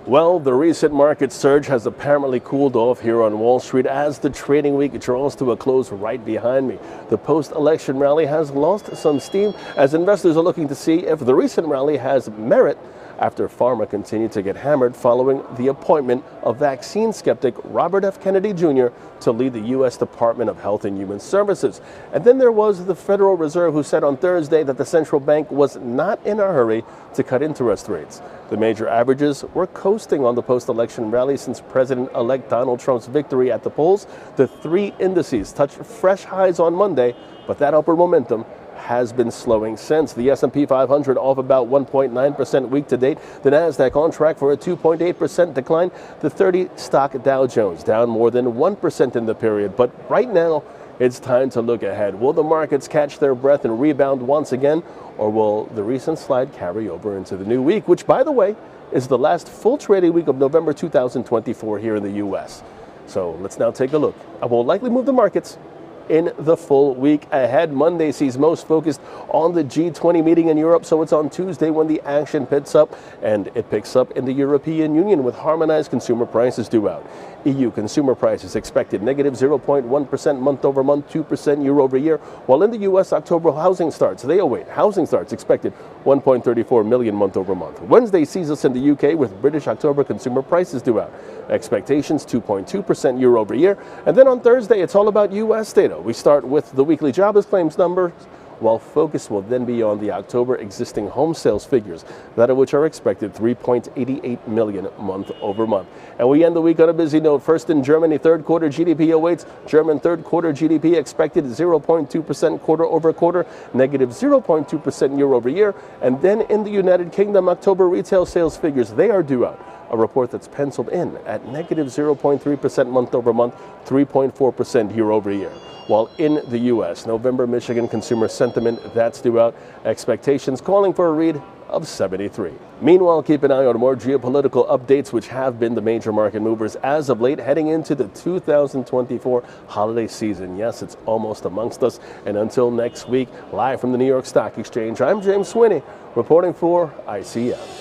Well, the recent market surge has apparently cooled off here on Wall Street as the trading week draws to a close right behind me. The post-election rally has lost some steam as investors are looking to see if the recent rally has merit after pharma continued to get hammered following the appointment of vaccine skeptic Robert F. Kennedy Jr. to lead the U.S. Department of Health and Human Services. And then there was the Federal Reserve, who said on Thursday that the central bank was not in a hurry to cut interest rates. The major averages were coasting on the post-election rally since President-elect Donald Trump's victory at the polls. The three indices touched fresh highs on Monday, but that upward momentum has been slowing since. The S&P 500 off about 1.9% week to date. The Nasdaq on track for a 2.8% decline. The 30-stock Dow Jones down more than 1% in the period. But right now, it's time to look ahead. Will the markets catch their breath and rebound once again, or will the recent slide carry over into the new week, which, by the way, is the last full trading week of November 2024 here in the U.S. So let's now take a look. I will likely move the markets in the full week ahead. Monday sees most focused on the G20 meeting in Europe, so it's on Tuesday when the action picks up, and it picks up in the European Union with harmonized consumer prices due out. EU consumer prices expected negative 0.1% month over month, 2% year over year, while in the U.S. October housing starts, they await housing starts expected 1.34 million month over month. Wednesday sees us in the UK with British October consumer prices due out. Expectations 2.2% year over year. And then on Thursday, it's all about U.S. data. We start with the weekly jobless claims numbers, while focus will then be on the October existing home sales figures, that of which are expected 3.88 million month over month. And we end the week on a busy note. First in Germany, third quarter GDP awaits. German third quarter GDP expected 0.2% quarter over quarter, negative 0.2% year over year. And then in the United Kingdom, October retail sales figures, they are due out. A report that's penciled in at negative 0.3% month over month, 3.4% year over year. While in the U.S., November Michigan consumer sentiment, that's due out. Expectations calling for a read of 73. Meanwhile, keep an eye on more geopolitical updates, which have been the major market movers as of late, heading into the 2024 holiday season. Yes, it's almost amongst us. And until next week, live from the New York Stock Exchange, I'm James Swinney, reporting for ICM.